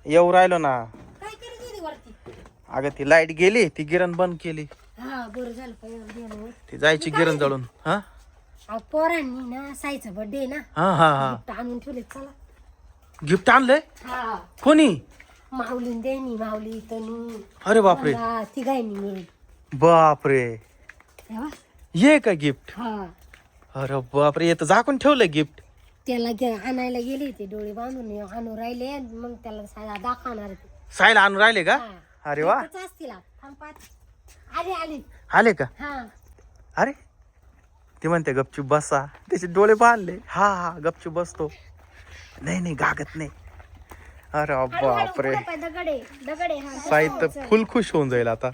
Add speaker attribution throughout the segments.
Speaker 1: येऊ राहिलो ना.
Speaker 2: काय करत होती वरती?
Speaker 1: अगं ती लाईट गेली, ती गिरण बंद केली.
Speaker 2: हा बरं झालं पाहिजे.
Speaker 1: ती जायची गिरण जळून. हा
Speaker 2: पोरांनी ना साईचा बर्थडे ना
Speaker 1: हा हा हा
Speaker 2: गिफ्ट आणून ठेवले. चला.
Speaker 1: गिफ्ट आणलंय
Speaker 2: हा
Speaker 1: कोणी?
Speaker 2: माऊलीन देनी, माऊली तनू.
Speaker 1: अरे बापरे.
Speaker 2: तिघांनी मिळून.
Speaker 1: बापरे ये का गिफ्ट?
Speaker 2: हा
Speaker 1: अरे बापरे, येतं झाकून ठेवलंय गिफ्ट.
Speaker 2: त्याला आणायला गेले ते डोळे बांधून आणून राहिले मग त्याला दाखवणार ते.
Speaker 1: सायला आणून राहिले का?
Speaker 2: हा.
Speaker 1: अरे वा.
Speaker 2: एकच असतील हा. थांब पाच. आले आले.
Speaker 1: आले का?
Speaker 2: हा
Speaker 1: अरे ते म्हणते गपचूप बसा, त्याचे डोळे बांधले. हा हा गपचूप बसतो. नाही नाही गागत नाही. अरे बापरे,
Speaker 2: दगडे दगडे. हा
Speaker 1: साई तर फुल खुश होऊन जाईल आता.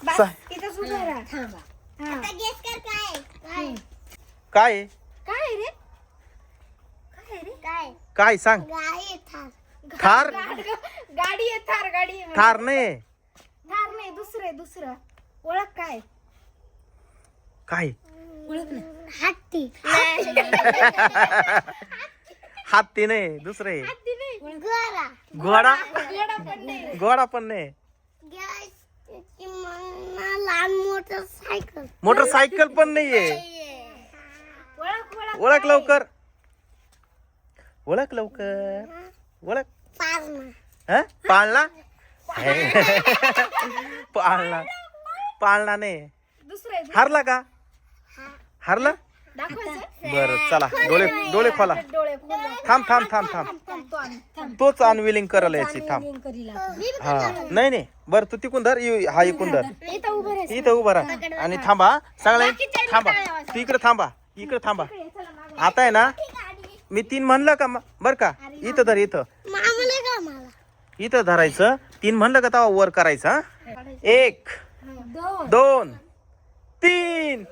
Speaker 2: बस,
Speaker 1: साई
Speaker 2: इथंच उभं राहा. थांबा. हा.
Speaker 1: काय
Speaker 2: काय रे? काय रे?
Speaker 1: काय सांग. थार
Speaker 2: गाडी आहे. थार गाडी आहे.
Speaker 1: थार नाही.
Speaker 2: थार नाही, दुसरं ओळख काय?
Speaker 1: काय
Speaker 2: ओळख ना. हत्ती.
Speaker 1: हत्ती नाही, दुसरे
Speaker 2: हत्ती नाही.
Speaker 1: घोडा.
Speaker 2: घोडा पण नाही.
Speaker 1: घोडा पण नाही.
Speaker 3: लहान मोटरसायकल.
Speaker 1: मोटरसायकल पण नाहीये.
Speaker 2: ओळख ओळख.
Speaker 1: ओळख लवकर, ओळख लवकर, ओळख.
Speaker 3: पारणा.
Speaker 1: हा? पाळणा. पाळणा पाळणा नाही.
Speaker 2: दुसरं आहे.
Speaker 1: हारला का? हारला.
Speaker 2: दाखवायचं.
Speaker 1: बरं चला, डोळे डोळे खोला.
Speaker 2: डोळे खोला.
Speaker 1: थांब थांब थांब थांब.
Speaker 2: थांब, थांब.
Speaker 1: तोच अनविलिंग करायला याची. थांब.
Speaker 2: लिंक करील आता.
Speaker 1: हा नाही नाही, बरं तू तिकून धर, हा इकून धर.
Speaker 2: इथं उभं राहायचं.
Speaker 1: इथं उभा राहा आणि थांबा. सगळे थांबा. तू इकडे थांबा, इकडे थांबा. आता आहे ना, मी 3 म्हणलं का बर का? इथं धर, इथं
Speaker 3: मामले का मला?
Speaker 1: इथं धरायचं. 3 म्हणलं का तेव्हा वर करायचं. हा? 1
Speaker 2: दोन.
Speaker 1: 2 3.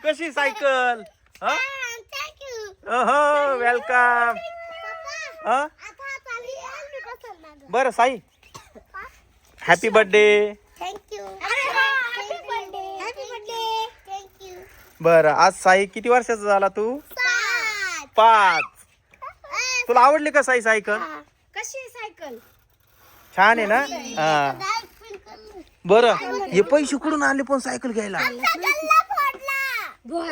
Speaker 1: कशी सायकल? हा
Speaker 3: थँक्यू.
Speaker 1: हो वेलकम.
Speaker 3: पप्पा आता चालली आहे मी बसणार.
Speaker 1: बरं Sai, happy birthday.
Speaker 3: Thank you. Happy birthday. Happy birthday. Thank you.
Speaker 1: बरं आज साई किती वर्षाचा झाला तू? 5. तुला आवडली का साई सायकल?
Speaker 2: कशी आहे सायकल?
Speaker 1: छान आहे ना? हा बरं, हे पैसे कुठून आले पण सायकल घ्यायला?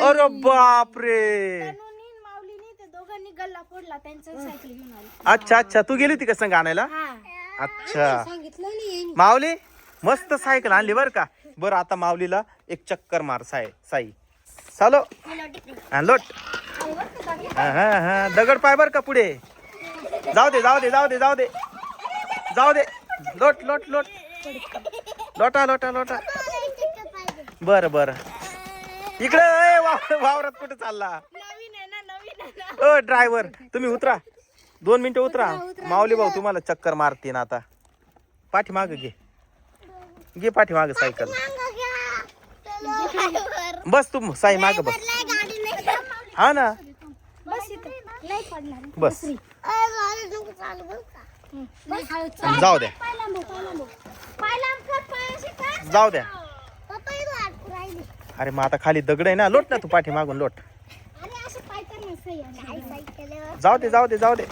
Speaker 1: अरे बापरे.
Speaker 2: तनुनी माऊलीनी ते दोघांनी गल्ला फोडला, त्यांचं सायकल घेऊन आली.
Speaker 1: अच्छा अच्छा, तू गेली होती का संग आणायला? अच्छा
Speaker 2: सांगितलं नाही.
Speaker 1: माऊली मस्त सायकल आणली बर का. बरं आता माऊलीला एक चक्कर मार साई. चालो हा लोट. हा हा हा दगड पाय बर का पुढे. जाऊ दे जाऊ दे जाऊ दे जाऊ दे जाऊ दे. लोट लोट लोट. लोटा लोटा लोटा. बरं बरं इकडे वावरात कुठे चालला?
Speaker 2: नवीन आहे ना, नवीन आहे ना.
Speaker 1: ओ ड्रायव्हर तुम्ही उतरा, 2 मिनिटं उतरा. माऊली भाऊ तुम्हाला चक्कर मारतीन आता. पाठीमाग घे पाठीमाग सायकल. बस तू साई माग बस. हा ना
Speaker 2: बस इथं. नाही पडणार.
Speaker 1: बस.
Speaker 3: चालू बरं का?
Speaker 1: जाऊ द्या जाऊ द्या.
Speaker 3: पप्पा इथं अडकून राहिली.
Speaker 1: अरे मग आता खाली दगड आहे ना, लोट ना तू पाठीमागून लोट.
Speaker 3: अरे असं पाय कर ना सही.
Speaker 1: जाऊ दे जाऊ दे जाऊ दे.